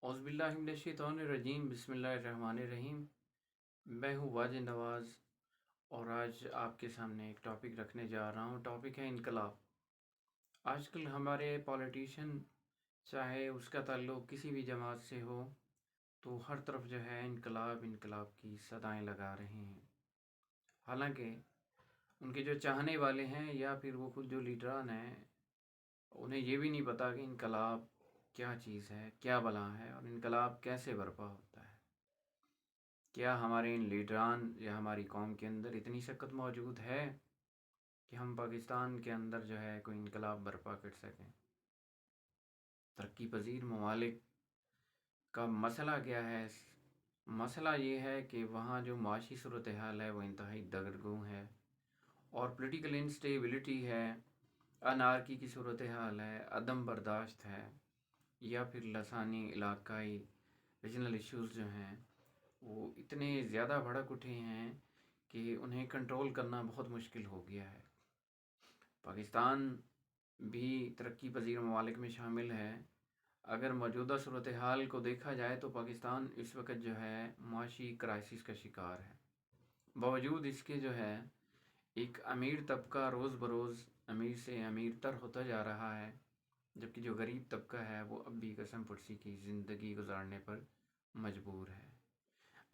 اعوذ باللہ من الشیطان الرجیم، بسم اللہ الرحمن الرحیم۔ میں ہوں واجد نواز اور آج آپ کے سامنے ایک ٹاپک رکھنے جا رہا ہوں۔ ٹاپک ہے انقلاب۔ آج کل ہمارے پولیٹیشین، چاہے اس کا تعلق کسی بھی جماعت سے ہو، تو ہر طرف جو ہے انقلاب انقلاب کی صدائیں لگا رہے ہیں۔ حالانکہ ان کے جو چاہنے والے ہیں یا پھر وہ خود جو لیڈران ہیں، انہیں یہ بھی نہیں پتہ کہ انقلاب کیا چیز ہے، کیا بلا ہے اور انقلاب کیسے برپا ہوتا ہے۔ کیا ہمارے ان لیڈران یا ہماری قوم کے اندر اتنی شکت موجود ہے کہ ہم پاکستان کے اندر جو ہے کوئی انقلاب برپا کر سکیں؟ ترقی پذیر ممالک کا مسئلہ کیا ہے؟ مسئلہ یہ ہے کہ وہاں جو معاشی صورتحال ہے وہ انتہائی دگرگوں ہے، اور پولیٹیکل انسٹیبلٹی ہے، انارکی کی صورتحال ہے، عدم برداشت ہے، یا پھر لسانی علاقائی ریجنل ایشوز جو ہیں وہ اتنے زیادہ بھڑک اٹھے ہیں کہ انہیں کنٹرول کرنا بہت مشکل ہو گیا ہے۔ پاکستان بھی ترقی پذیر ممالک میں شامل ہے۔ اگر موجودہ صورتحال کو دیکھا جائے تو پاکستان اس وقت جو ہے معاشی کرائسس کا شکار ہے۔ باوجود اس کے جو ہے ایک امیر طبقہ روز بروز امیر سے امیر تر ہوتا جا رہا ہے، جبکہ جو غریب طبقہ ہے وہ اب بھی قسم پرسی کی زندگی گزارنے پر مجبور ہے۔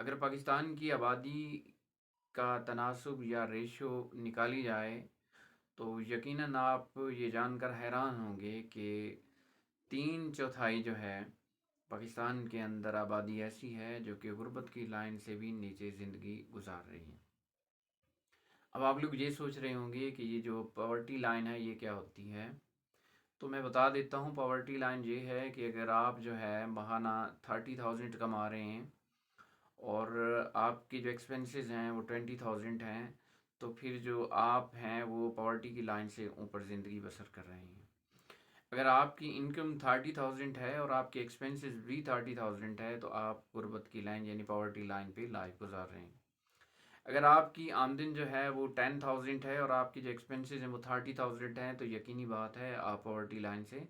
اگر پاکستان کی آبادی کا تناسب یا ریشو نکالی جائے تو یقیناً آپ یہ جان کر حیران ہوں گے کہ 3/4 جو ہے پاکستان کے اندر آبادی ایسی ہے جو کہ غربت کی لائن سے بھی نیچے زندگی گزار رہی ہے۔ اب آپ لوگ یہ سوچ رہے ہوں گے کہ یہ جو پاورٹی لائن ہے یہ کیا ہوتی ہے، تو میں بتا دیتا ہوں۔ پاورٹی لائن یہ ہے کہ اگر آپ جو ہے ماہانہ 30,000 کما رہے ہیں اور آپ کی جو ایکسپنسز ہیں وہ 20,000 ہیں، تو پھر جو آپ ہیں وہ پاورٹی کی لائن سے اوپر زندگی بسر کر رہے ہیں۔ اگر آپ کی انکم 30,000 ہے اور آپ کے ایکسپنسز بھی 30,000 ہے تو آپ غربت کی لائن یعنی پاورٹی لائن پہ لائف گزار رہے ہیں۔ اگر آپ کی آمدن جو ہے وہ 10,000 ہے اور آپ کی جو ایکسپنسز ہیں وہ 30,000 ہیں، تو یقینی بات ہے آپ پاورٹی لائن سے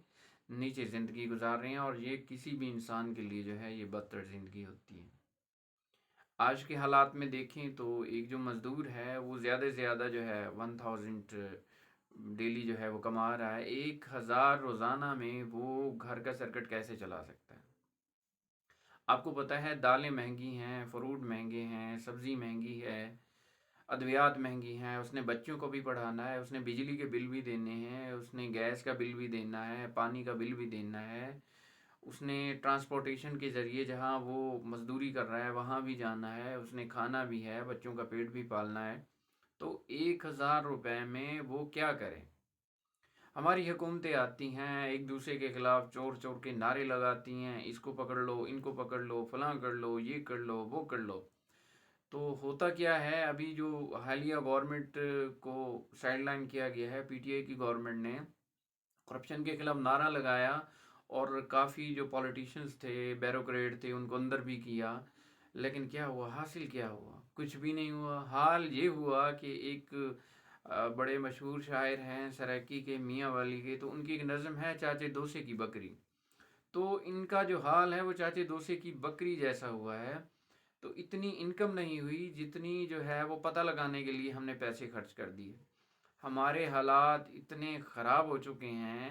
نیچے زندگی گزار رہے ہیں، اور یہ کسی بھی انسان کے لیے جو ہے یہ بدتر زندگی ہوتی ہے۔ آج کے حالات میں دیکھیں تو ایک جو مزدور ہے وہ زیادہ سے زیادہ جو ہے 1000 ڈیلی جو ہے وہ کما رہا ہے۔ 1000 روزانہ میں وہ گھر کا سرکٹ کیسے چلا سکتا ہے؟ آپ کو پتہ ہے دالیں مہنگی ہیں، فروٹ مہنگے ہیں، سبزی مہنگی ہے، ادویات مہنگی ہیں، اس نے بچوں کو بھی پڑھانا ہے، اس نے بجلی کے بل بھی دینے ہیں، اس نے گیس کا بل بھی دینا ہے، پانی کا بل بھی دینا ہے، اس نے ٹرانسپورٹیشن کے ذریعے جہاں وہ مزدوری کر رہا ہے وہاں بھی جانا ہے، اس نے کھانا بھی ہے، بچوں کا پیٹ بھی پالنا ہے۔ تو 1000 روپے میں وہ کیا کرے؟ ہماری حکومتیں آتی ہیں ایک دوسرے کے خلاف چور چور کے نعرے لگاتی ہیں، اس کو پکڑ لو، ان کو پکڑ لو، فلاں کر لو، یہ کر لو، وہ کر لو۔ تو ہوتا کیا ہے، ابھی جو حالیہ گورنمنٹ کو سائیڈ لائن کیا گیا ہے، پی ٹی آئی کی گورنمنٹ نے کرپشن کے خلاف نعرہ لگایا، اور کافی جو پولیٹیشنز تھے، بیوروکریٹ تھے، ان کو اندر بھی کیا، لیکن کیا ہوا؟ حاصل کیا ہوا؟ کچھ بھی نہیں ہوا۔ حال یہ ہوا کہ ایک بڑے مشہور شاعر ہیں سرائکی کے، میاں والی کے، تو ان کی ایک نظم ہے چاچے دوسے کی بکری۔ تو ان کا جو حال ہے وہ چاچے دوسے کی بکری جیسا ہوا ہے۔ تو اتنی انکم نہیں ہوئی جتنی جو ہے وہ پتہ لگانے کے لیے ہم نے پیسے خرچ کر دیے۔ ہمارے حالات اتنے خراب ہو چکے ہیں،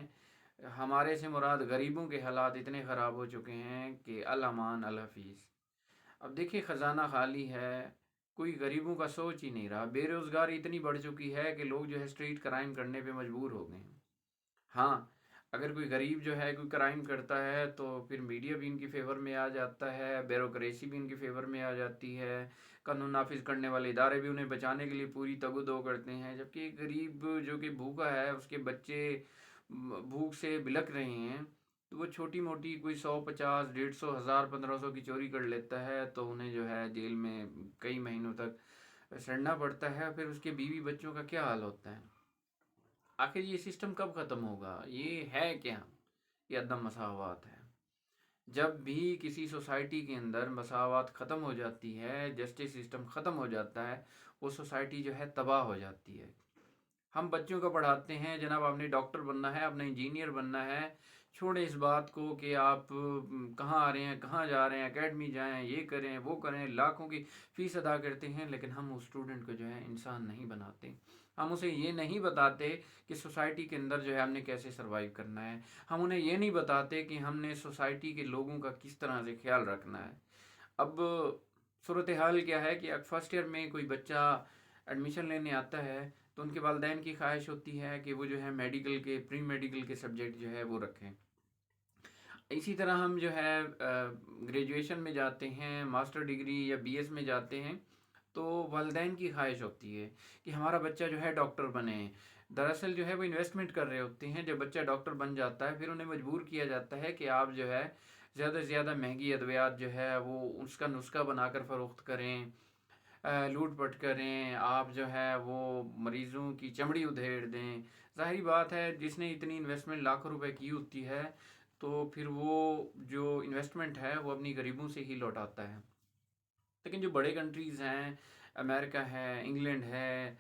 ہمارے سے مراد غریبوں کے حالات اتنے خراب ہو چکے ہیں کہ الامان الحفیظ۔ اب دیکھیں خزانہ خالی ہے، کوئی غریبوں کا سوچ ہی نہیں رہا۔ بے روزگاری اتنی بڑھ چکی ہے کہ لوگ جو ہے اسٹریٹ کرائم کرنے پہ مجبور ہو گئے ہیں۔ ہاں، اگر کوئی غریب جو ہے کوئی کرائم کرتا ہے تو پھر میڈیا بھی ان کی فیور میں آ جاتا ہے، بیوروکریسی بھی ان کی فیور میں آ جاتی ہے، قانون نافذ کرنے والے ادارے بھی انہیں بچانے کے لیے پوری تگ و دو کرتے ہیں، جبکہ ایک غریب جو کہ بھوکا ہے، اس کے بچے بھوک سے بلک رہے ہیں، تو وہ چھوٹی موٹی کوئی 100 50 150 1000 1500 کی چوری کر لیتا ہے تو انہیں جو ہے جیل میں کئی مہینوں تک سڑنا پڑتا ہے۔ پھر اس کے بیوی بچوں کا کیا حال ہوتا ہے؟ آخر یہ سسٹم کب ختم ہوگا؟ یہ ہے کیا؟ یہ عدم مساوات ہے۔ جب بھی کسی سوسائٹی کے اندر مساوات ختم ہو جاتی ہے، جسٹس سسٹم ختم ہو جاتا ہے، وہ سوسائٹی جو ہے تباہ ہو جاتی ہے۔ ہم بچوں کو پڑھاتے ہیں جناب آپ نے ڈاکٹر بننا ہے، آپ نے انجینئر بننا ہے، چھوڑیں اس بات کو کہ آپ کہاں آ رہے ہیں، کہاں جا رہے ہیں، اکیڈمی جائیں، یہ کریں وہ کریں، لاکھوں کی فیس ادا کرتے ہیں، لیکن ہم اس اسٹوڈنٹ کو جو ہے انسان نہیں بناتے. ہم اسے یہ نہیں بتاتے کہ سوسائٹی کے اندر جو ہے ہم نے کیسے سروائیو کرنا ہے. ہم انہیں یہ نہیں بتاتے کہ ہم نے سوسائٹی کے لوگوں کا کس طرح سے خیال رکھنا ہے. اب صورتحال کیا ہے کہ فرسٹ ایئر میں کوئی بچہ ایڈمیشن لینے آتا ہے تو ان کے والدین کی خواہش ہوتی ہے کہ وہ جو ہے میڈیکل کے پری میڈیکل کے سبجیکٹ جو ہے وہ رکھیں. اسی طرح ہم جو ہے گریجویشن میں جاتے ہیں، ماسٹر ڈگری یا بی ایس میں جاتے ہیں تو والدین کی خواہش ہوتی ہے کہ ہمارا بچہ جو ہے ڈاکٹر بنے. دراصل جو ہے وہ انویسٹمنٹ کر رہے ہوتے ہیں. جب بچہ ڈاکٹر بن جاتا ہے پھر انہیں مجبور کیا جاتا ہے کہ آپ جو ہے زیادہ سے زیادہ مہنگی ادویات جو ہے وہ اس کا نسخہ بنا کر فروخت کریں، لوٹ پٹ کریں، آپ جو ہے وہ مریضوں کی چمڑی ادھیڑ دیں. ظاہری بات ہے جس نے اتنی انویسٹمنٹ لاکھوں روپے کی ہوتی ہے تو پھر وہ جو انویسٹمنٹ ہے وہ اپنی غریبوں سے ہی لوٹاتا ہے. لیکن جو بڑے کنٹریز ہیں، امریکہ ہے، انگلینڈ ہے،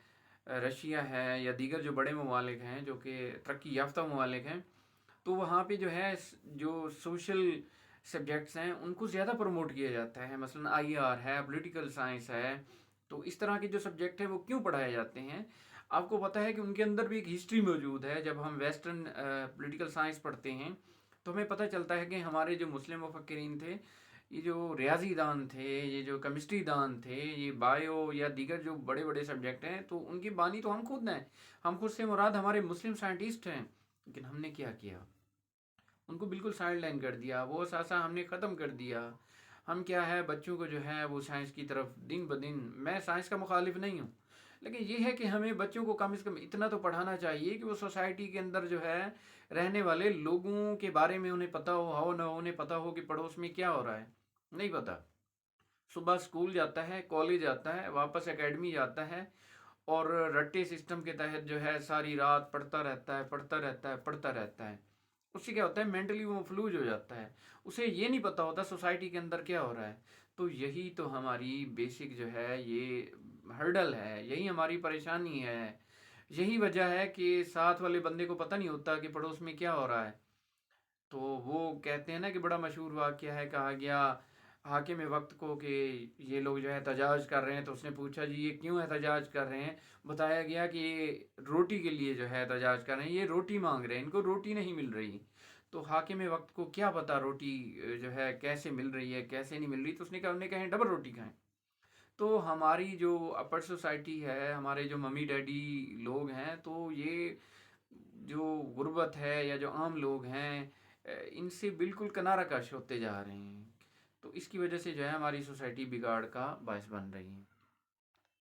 رشیا ہے یا دیگر جو بڑے ممالک ہیں جو کہ ترقی یافتہ ممالک ہیں، تو وہاں پہ جو ہے جو سوشل سبجیکٹس ہیں ان کو زیادہ پروموٹ کیا جاتا ہے. مثلا آئی آر ہے، پولیٹیکل سائنس ہے. تو اس طرح کے جو سبجیکٹ ہیں وہ کیوں پڑھائے جاتے ہیں؟ آپ کو پتہ ہے کہ ان کے اندر بھی ایک ہسٹری موجود ہے. جب ہم ویسٹرن پولیٹیکل سائنس پڑھتے ہیں تو ہمیں پتہ چلتا ہے کہ ہمارے جو مسلم مفکرین تھے، یہ جو ریاضی دان تھے، یہ جو کیمسٹری دان تھے، یہ بائیو یا دیگر جو بڑے بڑے سبجیکٹ ہیں، تو ان کی بانی تو ہم خود ہیں. ہم خود سے مراد ہمارے مسلم سائنٹسٹ ہیں. لیکن ہم نے کیا کیا؟ ان کو بالکل سائڈ لائن کر دیا، وہ اثاثہ ہم نے ختم کر دیا. ہم کیا ہے بچوں کو جو ہے وہ سائنس کی طرف دن بدن، میں سائنس کا مخالف نہیں ہوں، لیکن یہ ہے کہ ہمیں بچوں کو کم از کم اتنا تو پڑھانا چاہیے کہ وہ سوسائٹی کے اندر جو ہے رہنے والے لوگوں کے بارے میں انہیں پتہ ہو نہ انہیں پتہ ہو کہ پڑوس میں کیا ہو رہا ہے. نہیں پتہ. صبح اسکول جاتا ہے، کالج جاتا ہے، واپس اکیڈمی جاتا ہے اور رٹے سسٹم کے تحت جو ہے ساری رات پڑھتا رہتا ہے پڑھتا رہتا ہے پڑھتا رہتا ہے. اس سے کیا ہوتا ہے مینٹلی وہ فلوج ہو جاتا ہے. اسے یہ نہیں پتہ ہوتا سوسائٹی کے اندر کیا ہو رہا ہے. تو یہی تو ہماری بیسک جو ہے یہ ہرڈل ہے، یہی ہماری پریشانی ہے. یہی وجہ ہے کہ ساتھ والے بندے کو پتہ نہیں ہوتا کہ پڑوس میں کیا ہو رہا ہے. تو وہ کہتے ہیں نا کہ بڑا مشہور واقعہ ہے، کہا گیا حاکم وقت کو کہ یہ لوگ جو ہے احتجاج کر رہے ہیں. تو اس نے پوچھا جی یہ کیوں احتجاج کر رہے ہیں؟ بتایا گیا کہ یہ روٹی کے لیے جو ہے احتجاج کر رہے ہیں، یہ روٹی مانگ رہے ہیں، ان کو روٹی نہیں مل رہی. تو حاکم وقت کو کیا پتا روٹی جو ہے کیسے مل رہی ہے کیسے نہیں مل رہی. تو اس نے کہا انہیں کہیں ڈبل روٹی کھائیں. تو ہماری جو اپر سوسائٹی ہے، ہمارے جو ممی ڈیڈی لوگ ہیں، تو یہ جو غربت ہے یا جو عام لوگ ہیں ان سے بالکل کنارہ کش ہوتے جا رہے ہیں. تو اس کی وجہ سے جو ہے ہماری سوسائٹی بگاڑ کا باعث بن رہی ہے.